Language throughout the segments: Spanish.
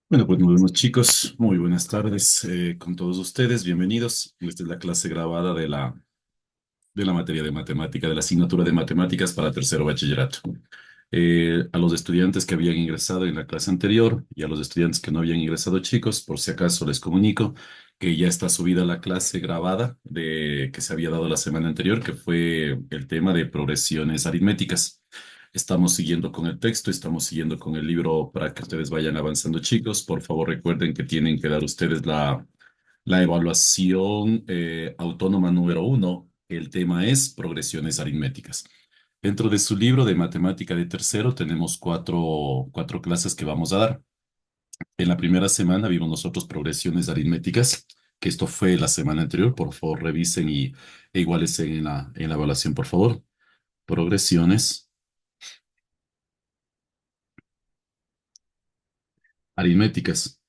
Bueno, pues nos vemos chicos, muy buenas tardes con todos ustedes, bienvenidos. Esta es la clase grabada de la materia de matemática, de la asignatura de matemáticas para tercero bachillerato. A los estudiantes que habían ingresado en la clase anterior y a los estudiantes que no habían ingresado chicos, por si acaso les comunico que ya está subida la clase grabada que se había dado la semana anterior, que fue el tema de progresiones aritméticas. Estamos siguiendo con el texto, estamos siguiendo con el libro para que ustedes vayan avanzando, chicos. Por favor, recuerden que tienen que dar ustedes la evaluación autónoma número uno. El tema es progresiones aritméticas. Dentro de su libro de matemática de tercero tenemos cuatro clases que vamos a dar. En la primera semana vimos nosotros progresiones aritméticas, que esto fue la semana anterior. Por favor, revisen e igualicen en la evaluación, por favor. Progresiones aritméticas.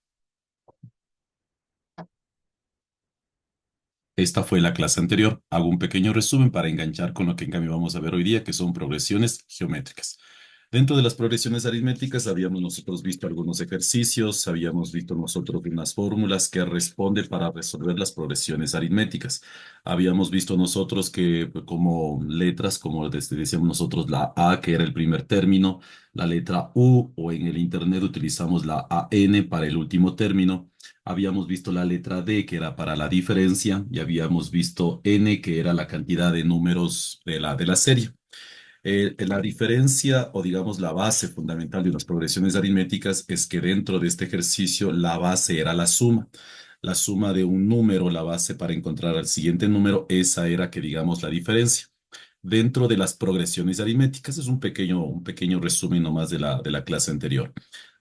Esta fue la clase anterior. Hago un pequeño resumen para enganchar con lo que en cambio vamos a ver hoy día, que son progresiones geométricas. Dentro de las progresiones aritméticas habíamos nosotros visto algunos ejercicios, habíamos visto nosotros unas fórmulas que responden para resolver las progresiones aritméticas. Habíamos visto nosotros que como letras, como decíamos nosotros la A, que era el primer término, la letra U, o en el internet utilizamos la AN para el último término. Habíamos visto la letra D, que era para la diferencia, y habíamos visto N, que era la cantidad de números de la serie. La diferencia o digamos la base fundamental de las progresiones aritméticas es que dentro de este ejercicio la base era la suma. La suma de un número, la base para encontrar al siguiente número, esa era que digamos la diferencia. Dentro de las progresiones aritméticas es un pequeño resumen nomás de la clase anterior.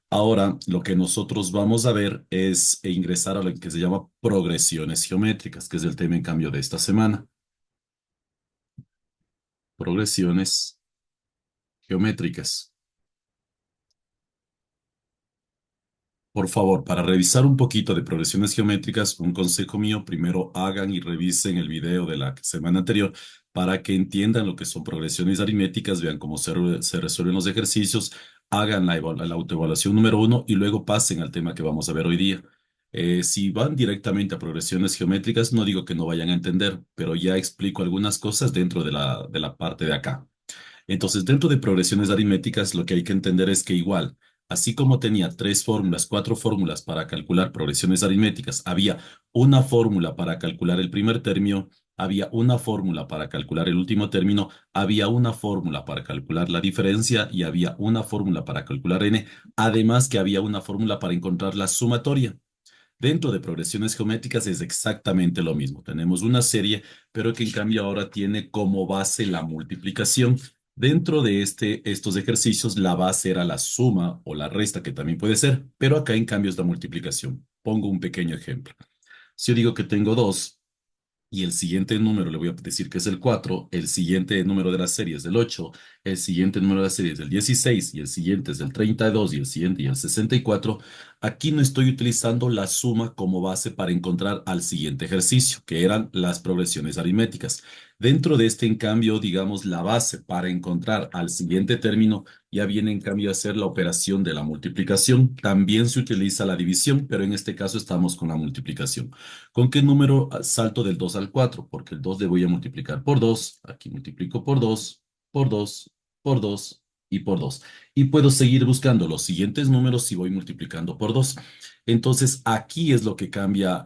Ahora, lo que nosotros vamos a ver es ingresar a lo que se llama progresiones geométricas, que es el tema en cambio de esta semana. Progresiones geométricas. Por favor, para revisar un poquito de progresiones geométricas, un consejo mío, primero hagan y revisen el video de la semana anterior para que entiendan lo que son progresiones aritméticas, vean cómo se resuelven los ejercicios, hagan la autoevaluación número uno y luego pasen al tema que vamos a ver hoy día. Si van directamente a progresiones geométricas, no digo que no vayan a entender, pero ya explico algunas cosas dentro de la parte de acá. Entonces, dentro de progresiones aritméticas, lo que hay que entender es que igual, así como tenía tres fórmulas, cuatro fórmulas para calcular progresiones aritméticas, había una fórmula para calcular el primer término, había una fórmula para calcular el último término, había una fórmula para calcular la diferencia y había una fórmula para calcular n, además que había una fórmula para encontrar la sumatoria. Dentro de progresiones geométricas es exactamente lo mismo. Tenemos una serie, pero que en cambio ahora tiene como base la multiplicación. Dentro de estos ejercicios, la base era la suma o la resta, que también puede ser, pero acá en cambio es la multiplicación. Pongo un pequeño ejemplo. Si yo digo que tengo 2 y el siguiente número le voy a decir que es el 4, el siguiente número de la serie es del 8, el siguiente número de la serie es del 16 y el siguiente es del 32 y el siguiente y el 64. Aquí no estoy utilizando la suma como base para encontrar al siguiente ejercicio, que eran las progresiones aritméticas. Dentro de este, en cambio, digamos, la base para encontrar al siguiente término ya viene en cambio a ser la operación de la multiplicación. También se utiliza la división, pero en este caso estamos con la multiplicación. ¿Con qué número salto del 2 al 4? Porque el 2 le voy a multiplicar por 2. Aquí multiplico por 2, por 2, por 2 y por 2. Y puedo seguir buscando los siguientes números si voy multiplicando por 2. Entonces, aquí es lo que cambia.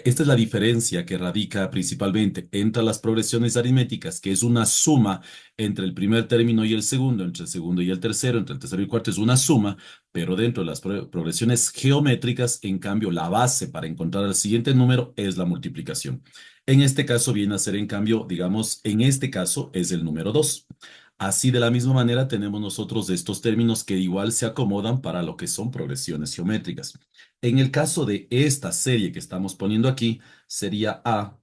Esta es la diferencia que radica principalmente entre las progresiones aritméticas, que es una suma entre el primer término y el segundo, entre el segundo y el tercero, entre el tercero y el cuarto, es una suma, pero dentro de las progresiones geométricas, en cambio, la base para encontrar el siguiente número es la multiplicación. En este caso viene a ser, en cambio, digamos, en este caso es el número 2. Así de la misma manera tenemos nosotros estos términos que igual se acomodan para lo que son progresiones geométricas. En el caso de esta serie que estamos poniendo aquí, sería A,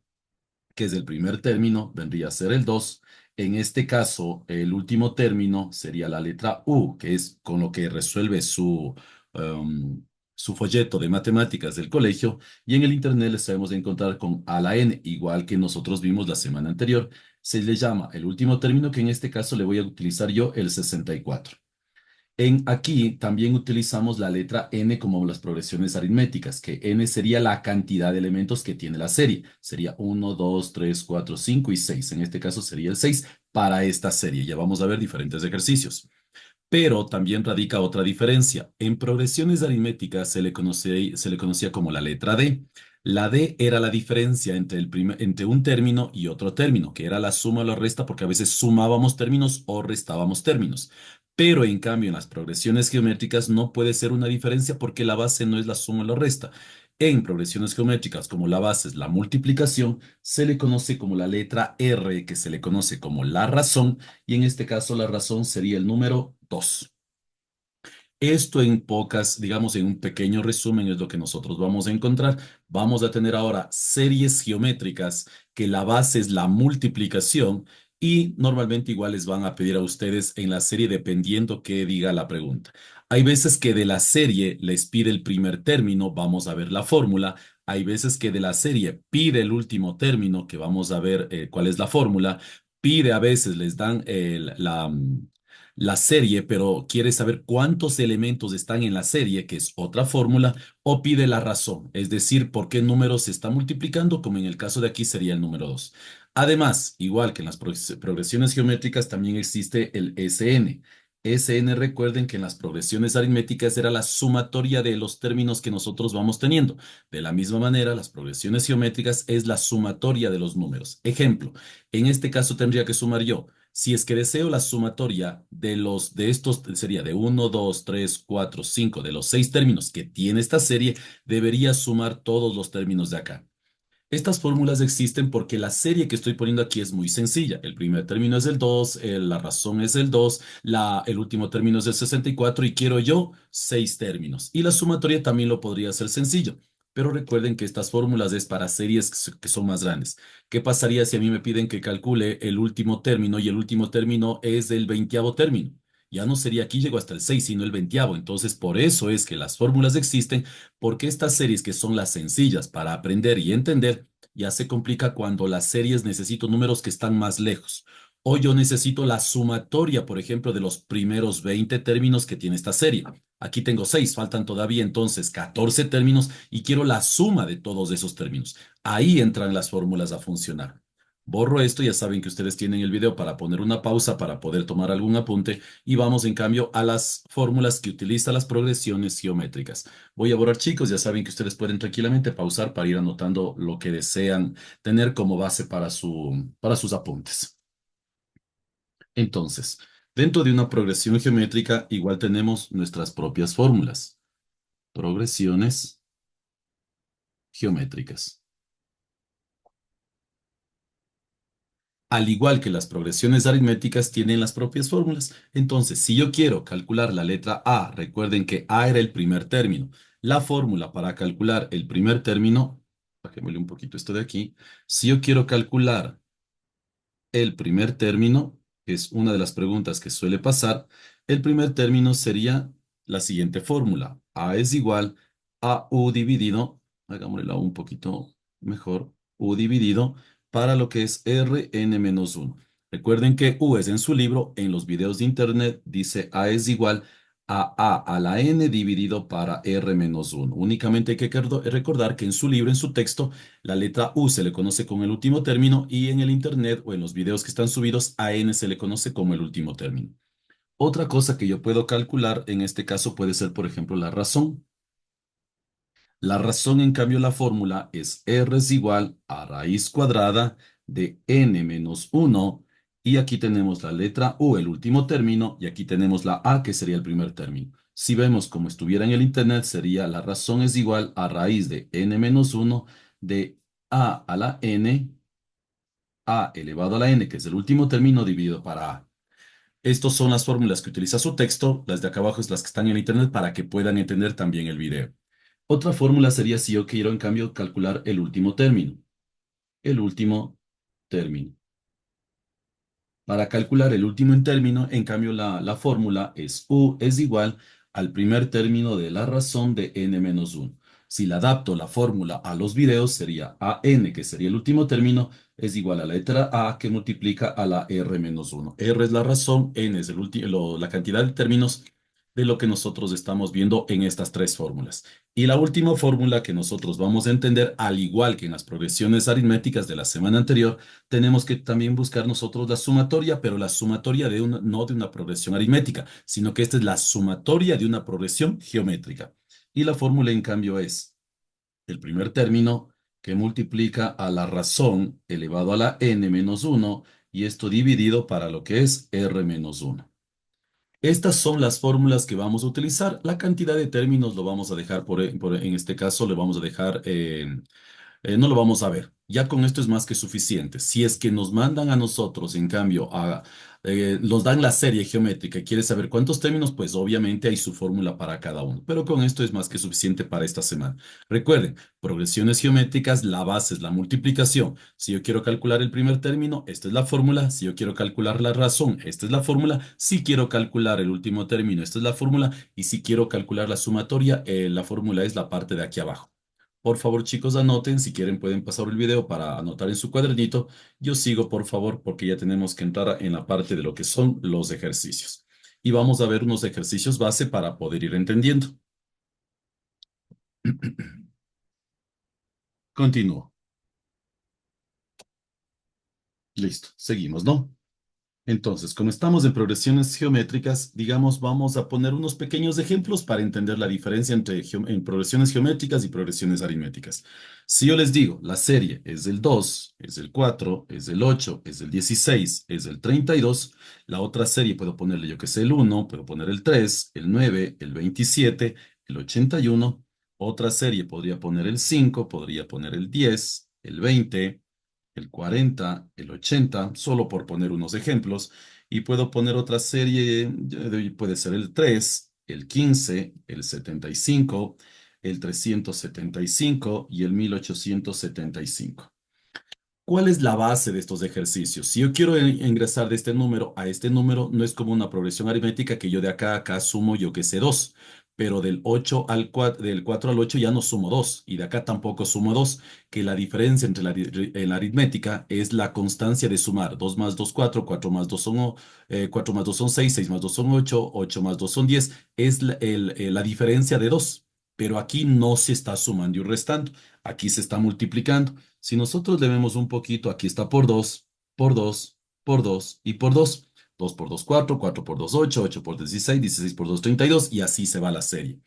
que es el primer término, vendría a ser el 2. En este caso, el último término sería la letra U, que es con lo que resuelve su folleto de matemáticas del colegio. Y en el internet le sabemos encontrar con A la N, igual que nosotros vimos la semana anterior. Se le llama el último término, que en este caso le voy a utilizar yo el 64. Aquí también utilizamos la letra n como las progresiones aritméticas, que n sería la cantidad de elementos que tiene la serie. Sería uno, 2, 3, 4, 5 y 6. En este caso sería el 6 para esta serie. Ya vamos a ver diferentes ejercicios. Pero también radica otra diferencia. En progresiones aritméticas se le conocía como la letra D. La D era la diferencia entre, entre un término y otro término, que era la suma o la resta, porque a veces sumábamos términos o restábamos términos. Pero en cambio, en las progresiones geométricas no puede ser una diferencia porque la base no es la suma o la resta. En progresiones geométricas, como la base es la multiplicación, se le conoce como la letra R, que se le conoce como la razón, y en este caso la razón sería el número 2. Esto en pocas, digamos, en un pequeño resumen es lo que nosotros vamos a encontrar. Vamos a tener ahora series geométricas que la base es la multiplicación y normalmente igual les van a pedir a ustedes en la serie dependiendo qué diga la pregunta. Hay veces que de la serie les pide el primer término, vamos a ver la fórmula. Hay veces que de la serie pide el último término, que vamos a ver cuál es la fórmula. Pide a veces, les dan la serie, pero quiere saber cuántos elementos están en la serie, que es otra fórmula, o pide la razón, es decir, por qué número se está multiplicando, como en el caso de aquí sería el número 2. Además, igual que en las progresiones geométricas, también existe el SN. SN, recuerden que en las progresiones aritméticas era la sumatoria de los términos que nosotros vamos teniendo. De la misma manera, las progresiones geométricas es la sumatoria de los números. Ejemplo, en este caso tendría que sumar yo. Si es que deseo la sumatoria de estos, sería de uno, 2, 3, 4, 5 de los 6 términos que tiene esta serie, debería sumar todos los términos de acá. Estas fórmulas existen porque la serie que estoy poniendo aquí es muy sencilla. El primer término es el 2, la razón es el 2, el último término es el 64 y quiero yo 6 términos. Y la sumatoria también lo podría hacer sencillo. Pero recuerden que estas fórmulas es para series que son más grandes. ¿Qué pasaría si a mí me piden que calcule el último término y el último término es el 20º término? Ya no sería aquí llego hasta el 6, sino el 20º. Entonces, por eso es que las fórmulas existen porque estas series que son las sencillas para aprender y entender, ya se complica cuando las series necesito números que están más lejos. O yo necesito la sumatoria, por ejemplo, de los primeros 20 términos que tiene esta serie. Aquí tengo 6, faltan todavía entonces 14 términos y quiero la suma de todos esos términos. Ahí entran las fórmulas a funcionar. Borro esto, ya saben que ustedes tienen el video para poner una pausa para poder tomar algún apunte y vamos en cambio a las fórmulas que utiliza las progresiones geométricas. Voy a borrar, chicos, ya saben que ustedes pueden tranquilamente pausar para ir anotando lo que desean tener como base para para sus apuntes. Entonces, dentro de una progresión geométrica igual tenemos nuestras propias fórmulas. Progresiones geométricas. Al igual que las progresiones aritméticas tienen las propias fórmulas. Entonces, si yo quiero calcular la letra A, recuerden que A era el primer término. La fórmula para calcular el primer término, bajémosle un poquito esto de aquí. Si yo quiero calcular el primer término, que es una de las preguntas que suele pasar, el primer término sería la siguiente fórmula. A es igual a U dividido, hagámosle la U un poquito mejor, U dividido para lo que es Rn-1. Recuerden que U es en su libro, en los videos de internet dice A es igual a la n dividido para R-1. Únicamente hay que recordar que en su libro, en su texto, la letra U se le conoce como el último término y en el internet o en los videos que están subidos a n se le conoce como el último término. Otra cosa que yo puedo calcular en este caso puede ser, por ejemplo, la razón. La razón, en cambio, la fórmula es r es igual a raíz cuadrada de n menos 1 y aquí tenemos la letra U, el último término, y aquí tenemos la A, que sería el primer término. Si vemos como estuviera en el internet, sería la razón es igual a raíz de n menos 1 de a la n, a elevado a la n, que es el último término, dividido para a. Estas son las fórmulas que utiliza su texto, las de acá abajo es las que están en el internet para que puedan entender también el video. Otra fórmula sería si yo quiero en cambio calcular el último término. El último término. Para calcular el último en término, en cambio la fórmula es U es igual al primer término de la razón de n menos 1. Si la adapto la fórmula a los videos sería AN, que sería el último término, es igual a la letra A que multiplica a la R menos 1. R es la razón, N es la cantidad de términos de lo que nosotros estamos viendo en estas tres fórmulas. Y la última fórmula que nosotros vamos a entender, al igual que en las progresiones aritméticas de la semana anterior, tenemos que también buscar nosotros la sumatoria, pero la sumatoria no de una progresión aritmética, sino que esta es la sumatoria de una progresión geométrica. Y la fórmula, en cambio, es el primer término que multiplica a la razón elevado a la n menos 1 y esto dividido para lo que es r menos 1. Estas son las fórmulas que vamos a utilizar. La cantidad de términos lo vamos a dejar en este caso, le vamos a dejar no lo vamos a ver. Ya con esto es más que suficiente. Si es que nos mandan a nosotros, en cambio, nos dan la serie geométrica y quiere saber cuántos términos, pues obviamente hay su fórmula para cada uno. Pero con esto es más que suficiente para esta semana. Recuerden, progresiones geométricas, la base es la multiplicación. Si yo quiero calcular el primer término, esta es la fórmula. Si yo quiero calcular la razón, esta es la fórmula. Si quiero calcular el último término, esta es la fórmula. Y si quiero calcular la sumatoria, la fórmula es la parte de aquí abajo. Por favor, chicos, anoten. Si quieren, pueden pasar el video para anotar en su cuadernito. Yo sigo, por favor, porque ya tenemos que entrar en la parte de lo que son los ejercicios. Y vamos a ver unos ejercicios base para poder ir entendiendo. Continúo. Listo. Seguimos, ¿no? Entonces, como estamos en progresiones geométricas, digamos, vamos a poner unos pequeños ejemplos para entender la diferencia entre en progresiones geométricas y progresiones aritméticas. Si yo les digo, la serie es del 2, es del 4, es del 8, es del 16, es del 32, la otra serie puedo ponerle yo que sé el 1, puedo poner el 3, el 9, el 27, el 81. Otra serie podría poner el 5, podría poner el 10, el 20, el 40, el 80, solo por poner unos ejemplos, y puedo poner otra serie, puede ser el 3, el 15, el 75, el 375 y el 1875. ¿Cuál es la base de estos ejercicios? Si yo quiero ingresar de este número a este número, no es como una progresión aritmética que yo de acá a acá sumo yo que sé 2, pero del 8 al 4, del 4 al 8 ya no sumo 2 y de acá tampoco sumo 2, que la diferencia entre en la aritmética es la constancia de sumar 2 más 2, 4, 4 más 2 son 4 más 2 son 6, 6 más 2 son 8, 8 más 2 son 10, es la diferencia de 2, pero aquí no se está sumando y restando, aquí se está multiplicando. Si nosotros le vemos un poquito, aquí está por 2, por 2, por 2 y por 2. 2 por 2, 4, 4 por 2, 8, 8 por 16, 16 por 2, 32 y así se va la serie.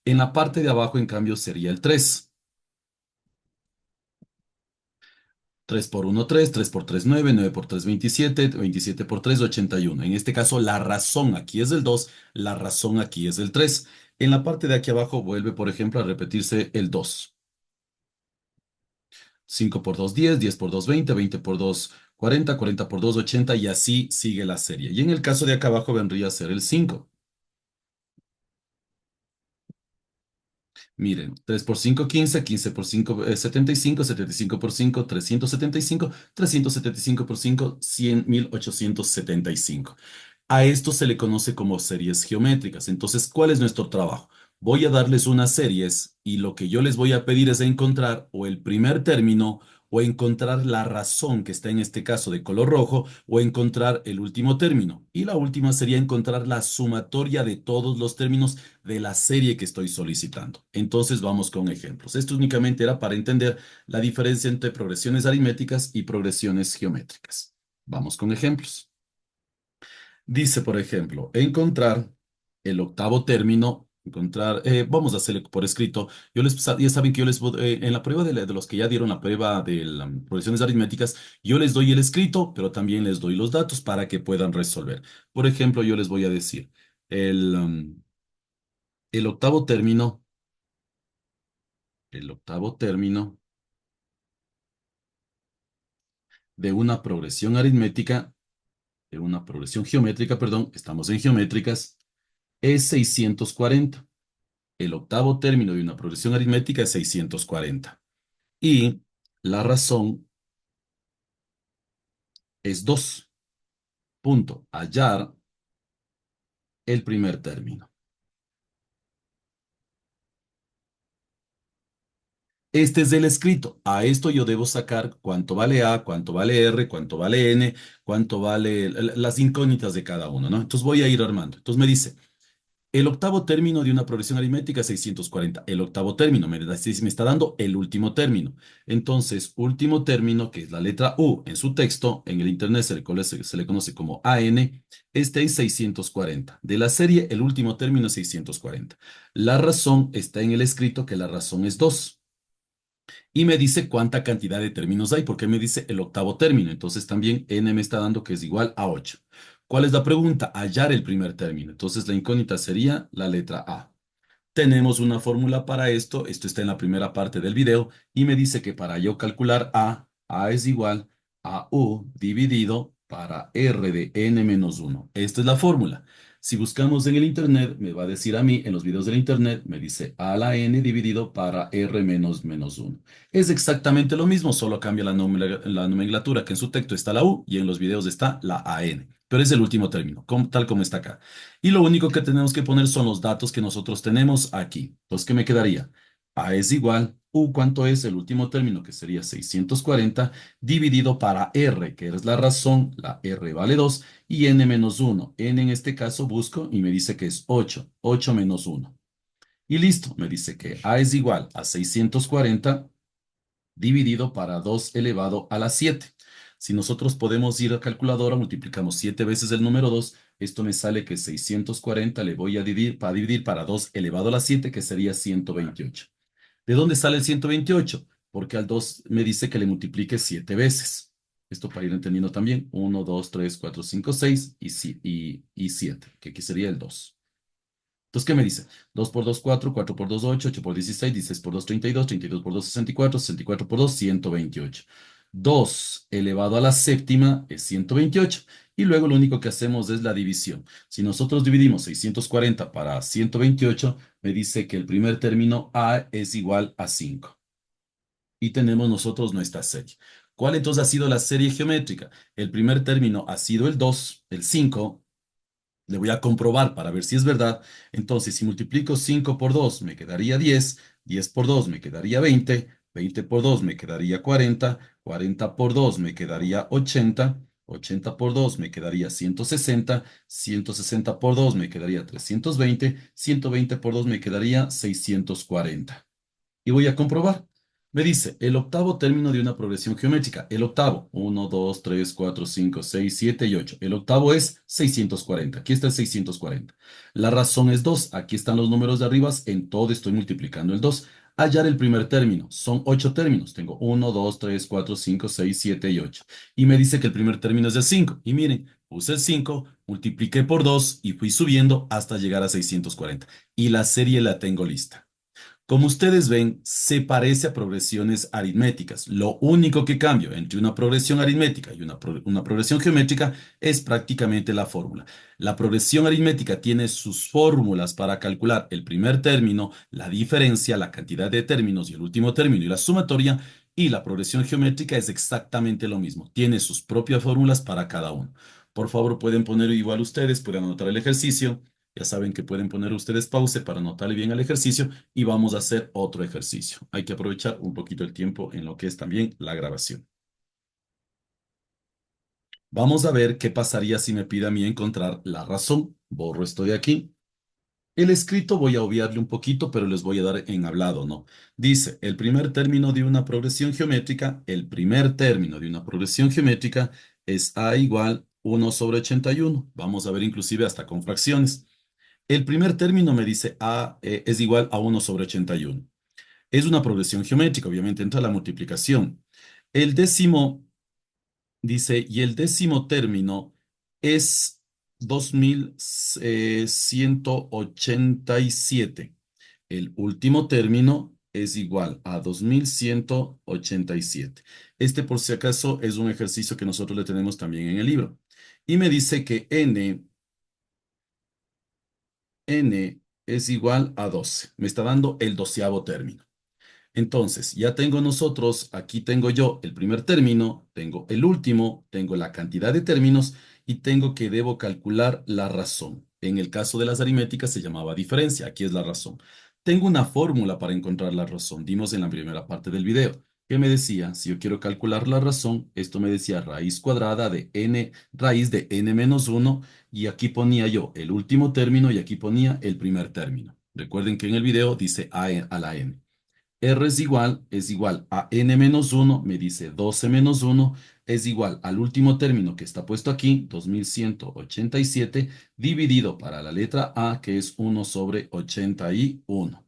En la parte de abajo, en cambio, sería el 3. 3 por 1, 3, 3 por 3, 9, 9 por 3, 27, 27 por 3, 81. En este caso, la razón aquí es el 2, la razón aquí es el 3. En la parte de aquí abajo vuelve, por ejemplo, a repetirse el 2. 5 por 2, 10, 10 por 2, 20, 20 por 2, 40, 40 por 2, 80 y así sigue la serie. Y en el caso de acá abajo vendría a ser el 5. Miren, 3 por 5, 15, 15 por 5, 75, 75 por 5, 375, 375 por 5, 100, 1875. A esto se le conoce como series geométricas. Entonces, ¿cuál es nuestro trabajo? Voy a darles unas series y lo que yo les voy a pedir es encontrar o el primer término o encontrar la razón que está en este caso de color rojo o encontrar el último término. Y la última sería encontrar la sumatoria de todos los términos de la serie que estoy solicitando. Entonces vamos con ejemplos. Esto únicamente era para entender la diferencia entre progresiones aritméticas y progresiones geométricas. Vamos con ejemplos. Dice, por ejemplo, encontrar el octavo término, vamos a hacerlo por escrito. Ya saben que yo en la prueba de los que ya dieron la prueba de las progresiones aritméticas, yo les doy el escrito, pero también les doy los datos para que puedan resolver. Por ejemplo, yo les voy a decir, el, um, el octavo término, el octavo término de una progresión aritmética, de una progresión geométrica, perdón, estamos en geométricas, es 640. El octavo término de una progresión aritmética es 640. Y la razón es 2. Punto. Hallar el primer término. Este es el escrito. A esto yo debo sacar cuánto vale A, cuánto vale R, cuánto vale N, cuánto vale las incógnitas de cada uno, ¿no? Entonces voy a ir armando. Entonces me dice, El octavo término de una progresión aritmética es 640. El octavo término me está dando el último término. Entonces, último término, que es la letra U en su texto, en el internet se le conoce como AN, está en 640. De la serie, el último término es 640. La razón está en el escrito, que la razón es 2 y me dice cuánta cantidad de términos hay, porque me dice el octavo término. Entonces también n me está dando que es igual a 8. ¿Cuál es la pregunta? Hallar el primer término. Entonces la incógnita sería la letra A. Tenemos una fórmula para esto está en la primera parte del video y me dice que para yo calcular A es igual a U dividido para R de n-1. Esta es la fórmula. Si buscamos en el internet, me va a decir a mí, en los videos del internet, me dice a la n dividido para R menos 1. Es exactamente lo mismo, solo cambia la nomenclatura, que en su texto está la U y en los videos está la AN. Pero es el último término, tal como está acá. Y lo único que tenemos que poner son los datos que nosotros tenemos aquí. Entonces, ¿qué me quedaría? A es igual, U, ¿cuánto es el último término? Que sería 640, dividido para R, que es la razón, la R vale 2, y n-1. N en este caso busco y me dice que es 8, 8 menos 1. Y listo, me dice que A es igual a 640 dividido para 2 elevado a la 7. Si nosotros podemos ir a calculadora, multiplicamos 7 veces el número 2, esto me sale que 640 le voy a dividir para 2 elevado a la 7, que sería 128. ¿De dónde sale el 128? Porque al 2 me dice que le multiplique 7 veces. Esto para ir entendiendo también. 1, 2, 3, 4, 5, 6 y 7, que aquí sería el 2. Entonces, ¿qué me dice? 2 por 2, 4, 4 por 2, 8, 8 por 16, 16 por 2, 32, 32 por 2, 64, 64 por 2, 128. 2 elevado a la séptima es 128. Y luego lo único que hacemos es la división. Si nosotros dividimos 640 para 128, me dice que el primer término A es igual a 5. Y tenemos nosotros nuestra serie. ¿Cuál entonces ha sido la serie geométrica? El primer término ha sido el 2, el 5. Le voy a comprobar para ver si es verdad. Entonces, si multiplico 5 por 2, me quedaría 10. 10 por 2 me quedaría 20. 20 por 2 me quedaría 40. 40 por 2 me quedaría 80. 80 por 2 me quedaría 160. 160 por 2 me quedaría 320. 120 por 2 me quedaría 640 y voy a comprobar. Me dice, el octavo término de una progresión geométrica. El octavo, 1, 2, 3, 4, 5, 6, 7 y 8. El octavo es 640. Aquí está el 640. La razón es 2. Aquí están los números de arriba. En todo estoy multiplicando el 2. Hallar el primer término. Son 8 términos. Tengo 1, 2, 3, 4, 5, 6, 7 y 8. Y me dice que el primer término es de 5. Y miren, puse el 5, multipliqué por 2 y fui subiendo hasta llegar a 640. Y la serie la tengo lista. Como ustedes ven, se parece a progresiones aritméticas. Lo único que cambia entre una progresión aritmética y una progresión geométrica es prácticamente la fórmula. La progresión aritmética tiene sus fórmulas para calcular el primer término, la diferencia, la cantidad de términos y el último término y la sumatoria. Y la progresión geométrica es exactamente lo mismo. Tiene sus propias fórmulas para cada uno. Por favor, pueden poner igual ustedes, pueden anotar el ejercicio. Ya saben que pueden poner ustedes pause para anotarle bien el ejercicio y vamos a hacer otro ejercicio. Hay que aprovechar un poquito el tiempo en lo que es también la grabación. Vamos a ver qué pasaría si me pide a mí encontrar la razón. Borro esto de aquí. El escrito voy a obviarle un poquito, pero les voy a dar en hablado, ¿no? Dice, el primer término de una progresión geométrica, el primer término de una progresión geométrica es A igual 1/81. Vamos a ver inclusive hasta con fracciones. El primer término me dice A es igual a 1/81. Es una progresión geométrica, obviamente entra la multiplicación. El décimo dice, y el décimo término es 2187. El último término es igual a 2187. Este, por si acaso, es un ejercicio que nosotros le tenemos también en el libro. Y me dice que n es igual a 12. Me está dando el doceavo término. Entonces, ya tengo nosotros, aquí tengo yo el primer término, tengo el último, tengo la cantidad de términos y tengo que debo calcular la razón. En el caso de las aritméticas se llamaba diferencia, aquí es la razón. Tengo una fórmula para encontrar la razón, dimos en la primera parte del video. ¿Qué me decía? Si yo quiero calcular la razón, esto me decía raíz cuadrada de n, raíz de n menos 1, y aquí ponía yo el último término y aquí ponía el primer término. Recuerden que en el video dice a la n. R es igual a n menos 1, me dice 12 menos 1, es igual al último término que está puesto aquí, 2187, dividido para la letra A, que es 1 sobre 81.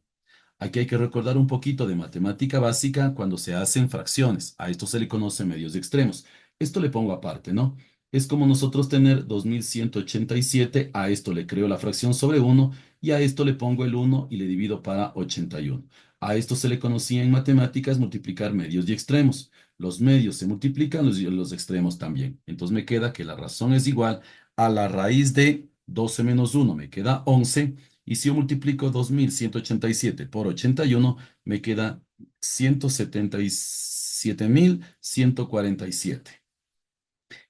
Aquí hay que recordar un poquito de matemática básica cuando se hacen fracciones. A esto se le conoce medios extremos. Esto le pongo aparte, ¿no? Es como nosotros tener 2187, a esto le creo la fracción sobre 1 y a esto le pongo el 1 y le divido para 81. A esto se le conocía en matemáticas multiplicar medios y extremos. Los medios se multiplican, los extremos también. Entonces me queda que la razón es igual a la raíz de 12 menos 1, me queda 11. Y si yo multiplico 2187 por 81, me queda 177.147.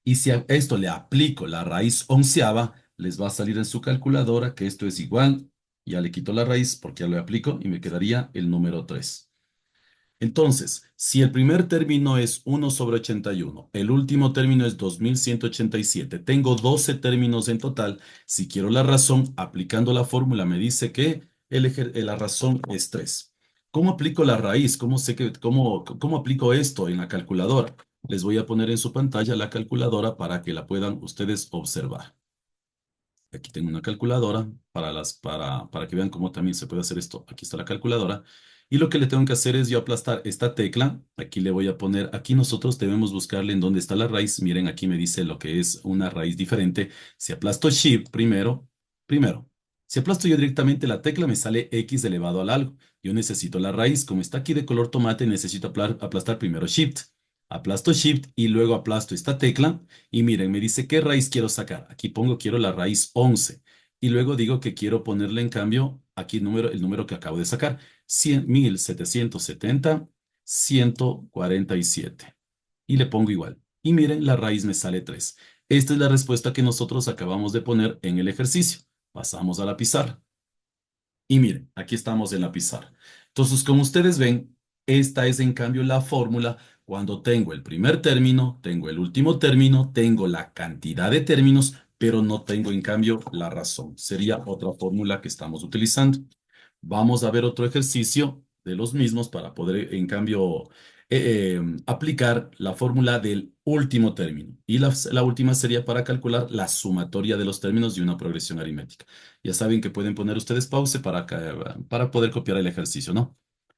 Y si a esto le aplico la raíz onceava, les va a salir en su calculadora que esto es igual. Ya le quito la raíz porque ya lo aplico y me quedaría el número 3. Entonces, si el primer término es 1 sobre 81, el último término es 2187, tengo 12 términos en total. Si quiero la razón, aplicando la fórmula me dice que la razón es 3. ¿Cómo aplico la raíz? ¿Cómo sé cómo aplico esto en la calculadora? Les voy a poner en su pantalla la calculadora para que la puedan ustedes observar. Aquí tengo una calculadora para que vean cómo también se puede hacer esto. Aquí está la calculadora. Y lo que le tengo que hacer es yo aplastar esta tecla. Aquí le voy a poner, aquí nosotros debemos buscarle en dónde está la raíz. Miren, aquí me dice lo que es una raíz diferente. Si aplasto Shift primero. Si aplasto yo directamente la tecla, me sale X elevado al algo. Yo necesito la raíz. Como está aquí de color tomate, necesito aplastar primero Shift. Aplasto Shift y luego aplasto esta tecla. Y miren, me dice qué raíz quiero sacar. Aquí pongo quiero la raíz 11. Y luego digo que quiero ponerle en cambio aquí el número que acabo de sacar. 1770, 147. Y le pongo igual. Y miren, la raíz me sale 3. Esta es la respuesta que nosotros acabamos de poner en el ejercicio. Pasamos a la pizarra. Y miren, aquí estamos en la pizarra. Entonces, como ustedes ven, esta es en cambio la fórmula cuando tengo el primer término, tengo el último término, tengo la cantidad de términos, pero no tengo en cambio la razón. Sería otra fórmula que estamos utilizando. Vamos a ver otro ejercicio de los mismos para poder en cambio aplicar la fórmula del último término. Y la última sería para calcular la sumatoria de los términos de una progresión aritmética. Ya saben que pueden poner ustedes pause para poder copiar el ejercicio, ¿no?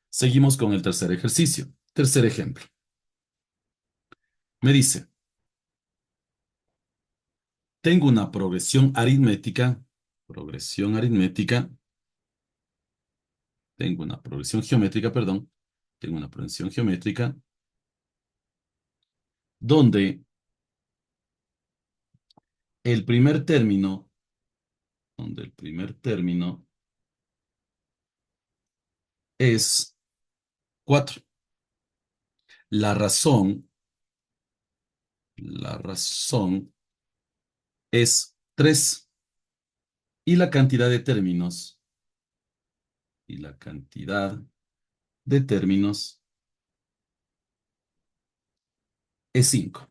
Seguimos con el tercer ejercicio. Tercer ejemplo. Me dice, tengo una progresión aritmética, tengo una progresión geométrica, perdón, tengo una progresión geométrica donde el primer término, donde el primer término es 4. La razón, la razón es 3. Y la cantidad de términos, y la cantidad de términos es 5.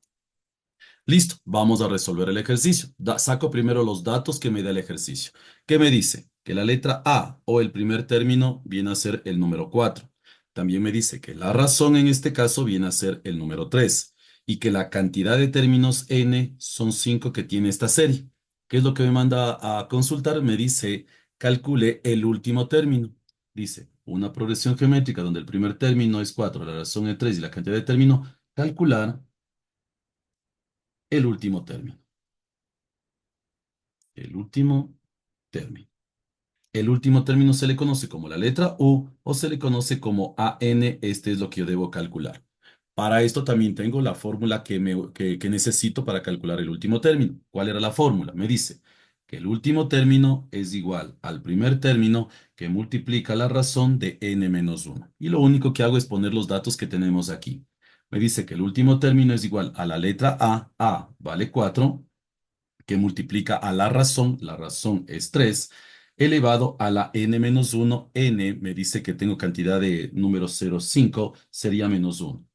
Listo, vamos a resolver el ejercicio. Saco primero los datos que me da el ejercicio. ¿Qué me dice? Que la letra A o el primer término viene a ser el número 4. También me dice que la razón en este caso viene a ser el número 3 y que la cantidad de términos n son 5 que tiene esta serie. ¿Qué es lo que me manda a consultar? Me dice, calcule el último término. Dice, una progresión geométrica donde el primer término es 4, la razón es 3 y la cantidad de término, calcular el último término. El último término. El último término se le conoce como la letra U o se le conoce como AN. Este es lo que yo debo calcular. Para esto también tengo la fórmula que necesito para calcular el último término. ¿Cuál era la fórmula? Me dice que el último término es igual al primer término que multiplica la razón de n menos 1. Y lo único que hago es poner los datos que tenemos aquí. Me dice que el último término es igual a la letra A vale 4, que multiplica a la razón es 3, elevado a la n menos 1, n me dice que tengo cantidad de números 0, 5, sería menos 1.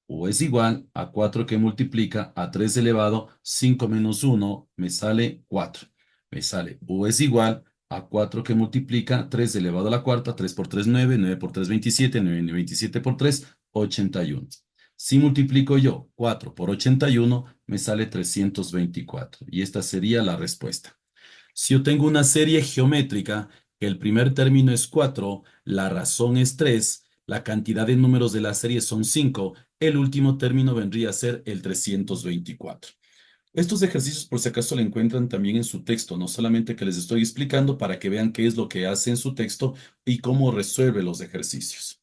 U es igual a 4 que multiplica a 3 elevado 5 menos uno me sale 4. Me sale U es igual a 4 que multiplica 3 elevado a la cuarta, 3 por 3 9, 9 por 3 27, 9 27 por 3 81. Si multiplico yo 4 por 81, me sale 324. Y esta sería la respuesta. Si yo tengo una serie geométrica, que el primer término es 4, la razón es 3, la cantidad de números de la serie son 5, el último término vendría a ser el 324. Estos ejercicios, por si acaso, lo encuentran también en su texto, no solamente que les estoy explicando para que vean qué es lo que hace en su texto y cómo resuelve los ejercicios.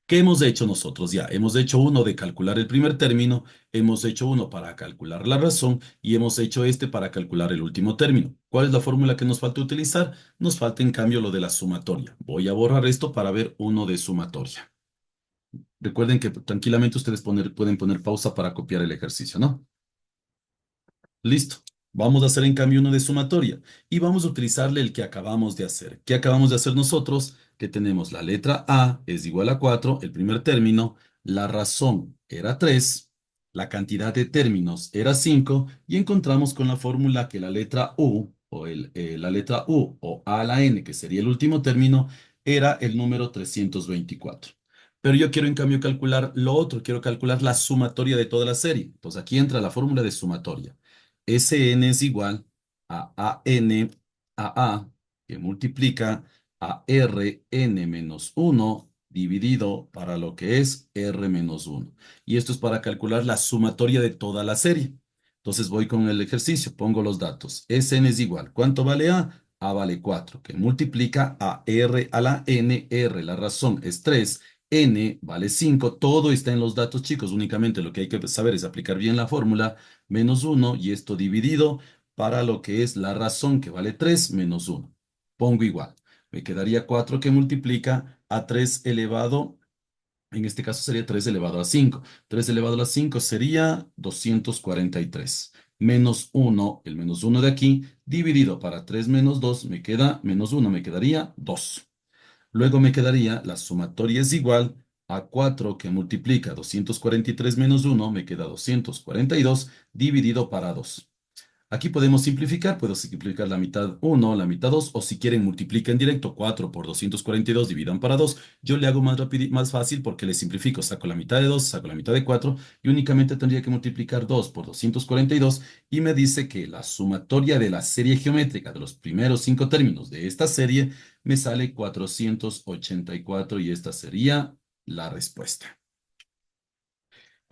¿Qué hemos hecho nosotros ya? Hemos hecho uno de calcular el primer término, hemos hecho uno para calcular la razón y hemos hecho este para calcular el último término. ¿Cuál es la fórmula que nos falta utilizar? Nos falta en cambio lo de la sumatoria. Voy a borrar esto para ver uno de sumatoria. Recuerden que tranquilamente ustedes pueden poner pausa para copiar el ejercicio, ¿no? Listo. Vamos a hacer en cambio uno de sumatoria y vamos a utilizarle el que acabamos de hacer. ¿Qué acabamos de hacer nosotros? Que tenemos la letra A es igual a 4, el primer término, la razón era 3, la cantidad de términos era 5 y encontramos con la fórmula que la letra U la letra U o A a la N, que sería el último término, era el número 324. Pero yo quiero en cambio calcular lo otro, quiero calcular la sumatoria de toda la serie. Entonces aquí entra la fórmula de sumatoria. Sn es igual a An a A que multiplica a Rn menos 1 dividido para lo que es R menos 1. Y esto es para calcular la sumatoria de toda la serie. Entonces voy con el ejercicio, pongo los datos. Sn es igual. ¿Cuánto vale A? A vale 4, que multiplica a R a la N. R, la razón es 3. N vale 5. Todo está en los datos, chicos. Únicamente lo que hay que saber es aplicar bien la fórmula menos 1 y esto dividido para lo que es la razón que vale 3 menos 1. Pongo igual. Me quedaría 4 que multiplica a 3 elevado, en este caso sería 3 elevado a 5. 3 elevado a 5 sería 243. Menos 1, el menos 1 de aquí, dividido para 3 menos 2, me queda menos 1, me quedaría 2. Luego me quedaría, la sumatoria es igual a 4 que multiplica 243 menos 1, me queda 242 dividido para 2. Aquí podemos simplificar, puedo simplificar la mitad uno, la mitad 2, o si quieren multipliquen directo 4 por 242, dividan para 2. Yo le hago más rápido, más fácil porque le simplifico, saco la mitad de 2, saco la mitad de 4 y únicamente tendría que multiplicar 2 por 242 y me dice que la sumatoria de la serie geométrica de los primeros 5 términos de esta serie me sale 484 y esta sería la respuesta.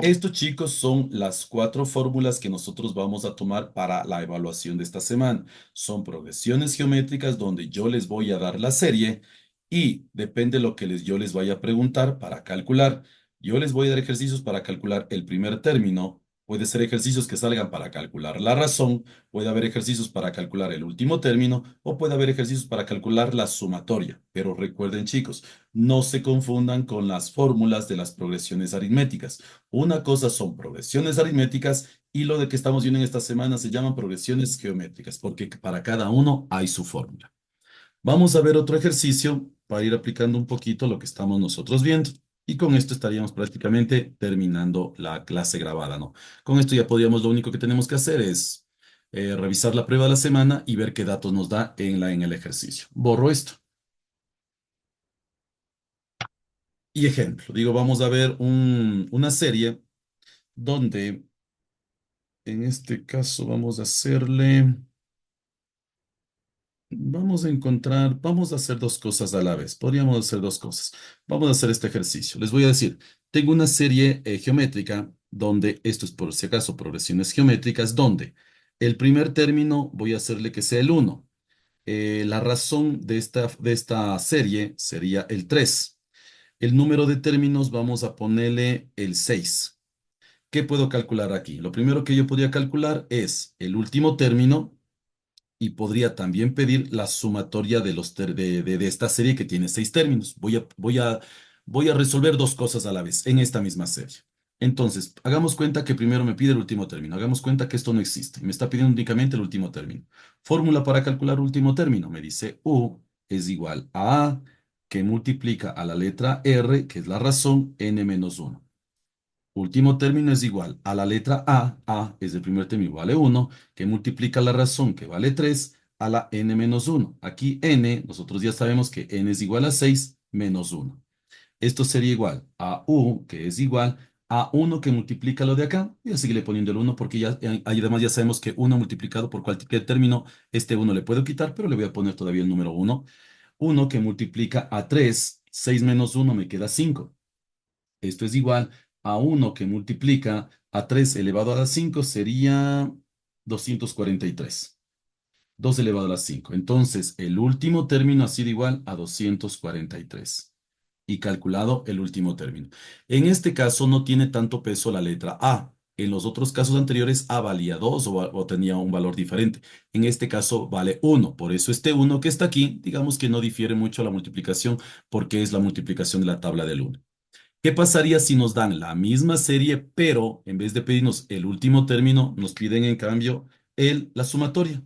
Estos, chicos, son las 4 fórmulas que nosotros vamos a tomar para la evaluación de esta semana. Son progresiones geométricas donde yo les voy a dar la serie y depende de lo que yo les vaya a preguntar para calcular. Yo les voy a dar ejercicios para calcular el primer término. Puede ser ejercicios que salgan para calcular la razón, puede haber ejercicios para calcular el último término o puede haber ejercicios para calcular la sumatoria. Pero recuerden, chicos, no se confundan con las fórmulas de las progresiones aritméticas. Una cosa son progresiones aritméticas y lo de que estamos viendo en esta semana se llaman progresiones geométricas, porque para cada uno hay su fórmula. Vamos a ver otro ejercicio para ir aplicando un poquito lo que estamos nosotros viendo. Y con esto estaríamos prácticamente terminando la clase grabada, ¿no? Con esto ya podríamos, lo único que tenemos que hacer es revisar la prueba de la semana y ver qué datos nos da en el ejercicio. Borro esto. Y ejemplo, digo, vamos a ver una serie donde en este caso vamos a hacerle, vamos a encontrar, vamos a hacer dos cosas a la vez. Podríamos hacer dos cosas. Vamos a hacer este ejercicio. Les voy a decir, tengo una serie geométrica donde, esto es por si acaso, progresiones geométricas, donde el primer término voy a hacerle que sea el 1. La razón de esta serie sería el 3. El número de términos vamos a ponerle el 6. ¿Qué puedo calcular aquí? Lo primero que yo podría calcular es el último término y podría también pedir la sumatoria de, de esta serie que tiene 6 términos. Voy a resolver dos cosas a la vez en esta misma serie. Entonces, hagamos cuenta que primero me pide el último término. Hagamos cuenta que esto no existe. Me está pidiendo únicamente el último término. Fórmula para calcular último término. Me dice U es igual a que multiplica a la letra R, que es la razón, n menos 1. Último término es igual a la letra A es el primer término, vale 1, que multiplica la razón que vale 3 a la n menos 1. Aquí n, nosotros ya sabemos que n es igual a 6 menos 1. Esto sería igual a u, que es igual a 1 que multiplica lo de acá. Voy a seguirle poniendo el 1 porque ya, ahí además ya sabemos que 1 multiplicado por cualquier término, este 1 le puedo quitar, pero le voy a poner todavía el número 1. 1 que multiplica a 3, 6 menos 1 me queda 5. Esto es igual a 1 que multiplica a 3 elevado a la 5 sería 243. 2 elevado a la 5. Entonces, el último término ha sido igual a 243 y calculado el último término. En este caso no tiene tanto peso la letra A. En los otros casos anteriores A valía 2 o tenía un valor diferente. En este caso vale 1. Por eso este 1 que está aquí, digamos que no difiere mucho a la multiplicación porque es la multiplicación de la tabla del 1. ¿Qué pasaría si nos dan la misma serie, pero en vez de pedirnos el último término, nos piden en cambio la sumatoria?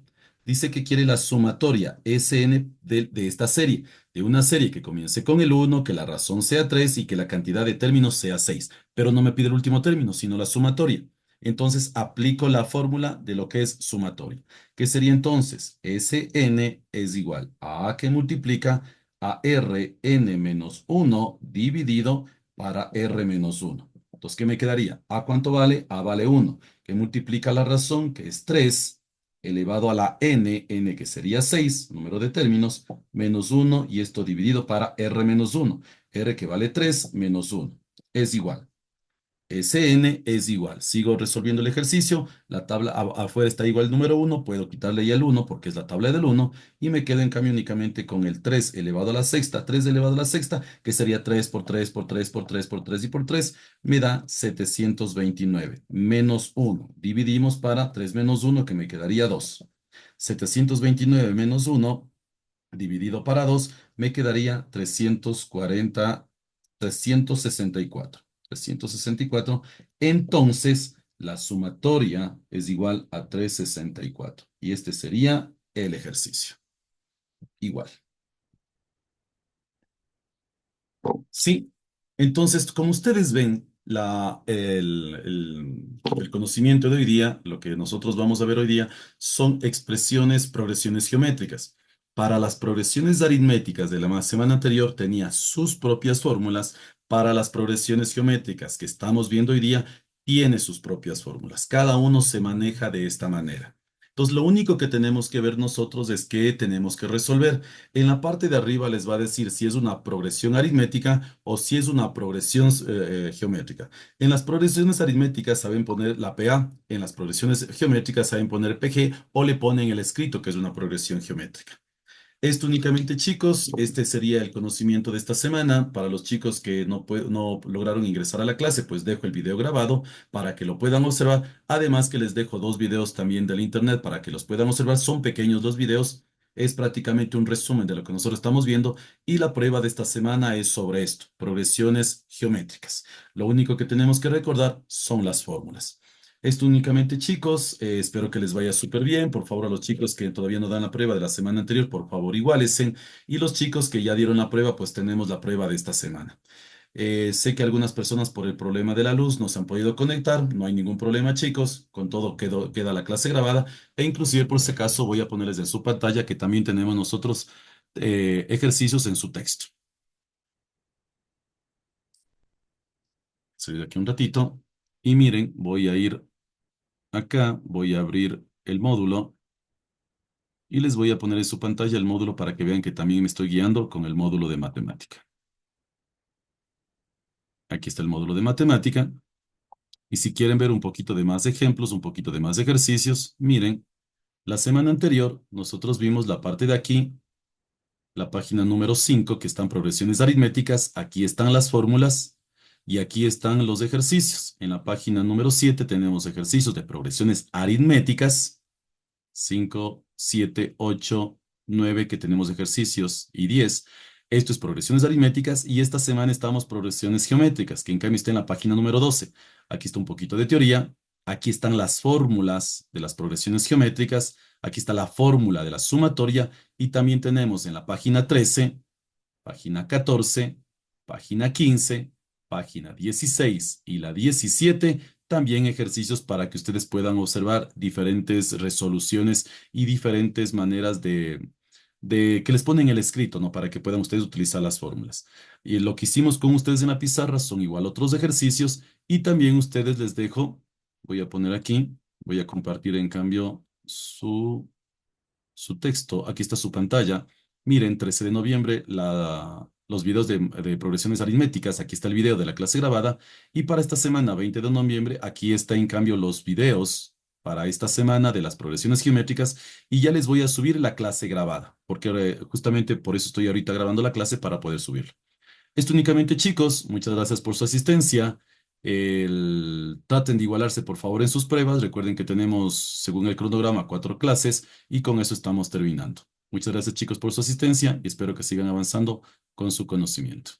Dice que quiere la sumatoria Sn de esta serie, de una serie que comience con el 1, que la razón sea 3 y que la cantidad de términos sea 6. Pero no me pide el último término, sino la sumatoria. Entonces aplico la fórmula de lo que es sumatoria, que sería entonces Sn es igual a A que multiplica a Rn menos 1 dividido para R menos 1. Entonces, ¿qué me quedaría? ¿A cuánto vale? A vale 1, que multiplica la razón, que es 3, elevado a la n que sería 6, número de términos, menos 1, y esto dividido para R menos 1, R que vale 3 menos 1, es igual. Sn es igual. Sigo resolviendo el ejercicio. La tabla afuera está igual al número 1. Puedo quitarle ya el 1 porque es la tabla del 1. Y me quedo en cambio únicamente con el 3 elevado a la sexta. 3 elevado a la sexta, que sería 3 por 3 por 3 por 3 por 3 y por 3. Me da 729 menos 1. Dividimos para 3 menos 1, que me quedaría 2. 729 menos 1 dividido para 2 me quedaría 340, 364. 364. Entonces, la sumatoria es igual a 364. Y este sería el ejercicio. Igual. Sí. Entonces, como ustedes ven, el conocimiento de hoy día, lo que nosotros vamos a ver hoy día, son expresiones, progresiones geométricas. Para las progresiones aritméticas de la semana anterior tenía sus propias fórmulas. Para las progresiones geométricas que estamos viendo hoy día, tiene sus propias fórmulas. Cada uno se maneja de esta manera. Entonces, lo único que tenemos que ver nosotros es que tenemos que resolver. En la parte de arriba les va a decir si es una progresión aritmética o si es una progresión geométrica. En las progresiones aritméticas saben poner la PA, en las progresiones geométricas saben poner PG o le ponen el escrito que es una progresión geométrica. Esto únicamente, chicos, este sería el conocimiento de esta semana. Para los chicos que no lograron ingresar a la clase, pues dejo el video grabado para que lo puedan observar. Además que les dejo dos videos también del internet para que los puedan observar. Son pequeños los videos. Es prácticamente un resumen de lo que nosotros estamos viendo y la prueba de esta semana es sobre esto, progresiones geométricas. Lo único que tenemos que recordar son las fórmulas. Esto únicamente, chicos. Espero que les vaya súper bien. Por favor, a los chicos que todavía no dan la prueba de la semana anterior, por favor, igualesen. Y los chicos que ya dieron la prueba, pues tenemos la prueba de esta semana. Sé que algunas personas por el problema de la luz no se han podido conectar. No hay ningún problema, chicos. Con todo queda la clase grabada. E inclusive, por si acaso, voy a ponerles en su pantalla que también tenemos nosotros ejercicios en su texto. Salir aquí un ratito. Y miren, voy a ir acá, voy a abrir el módulo. Y les voy a poner en su pantalla el módulo para que vean que también me estoy guiando con el módulo de matemática. Aquí está el módulo de matemática. Y si quieren ver un poquito de más ejemplos, un poquito de más ejercicios, miren, la semana anterior nosotros vimos la parte de aquí, la página número 5, que están progresiones aritméticas. Aquí están las fórmulas y aquí están los ejercicios. En la página número 7 tenemos ejercicios de progresiones aritméticas. 5, 7, 8, 9 que tenemos ejercicios y 10. Esto es progresiones aritméticas y esta semana estamos progresiones geométricas, que en cambio está en la página número 12. Aquí está un poquito de teoría. Aquí están las fórmulas de las progresiones geométricas. Aquí está la fórmula de la sumatoria y también tenemos en la página 13, página 14, página 15, página 16 y la 17, también ejercicios para que ustedes puedan observar diferentes resoluciones y diferentes maneras de que les ponen el escrito, ¿no? Para que puedan ustedes utilizar las fórmulas. Y lo que hicimos con ustedes en la pizarra son igual otros ejercicios y también ustedes les dejo, voy a poner aquí, voy a compartir en cambio su texto. Aquí está su pantalla. Miren, 13 de noviembre, los videos de progresiones aritméticas. Aquí está el video de la clase grabada. Y para esta semana, 20 de noviembre, aquí está en cambio los videos para esta semana de las progresiones geométricas. Y ya les voy a subir la clase grabada, porque justamente por eso estoy ahorita grabando la clase para poder subirla. Esto únicamente, chicos. Muchas gracias por su asistencia. Traten de igualarse, por favor, en sus pruebas. Recuerden que tenemos, según el cronograma, 4 clases y con eso estamos terminando. Muchas gracias, chicos, por su asistencia y espero que sigan avanzando con su conocimiento.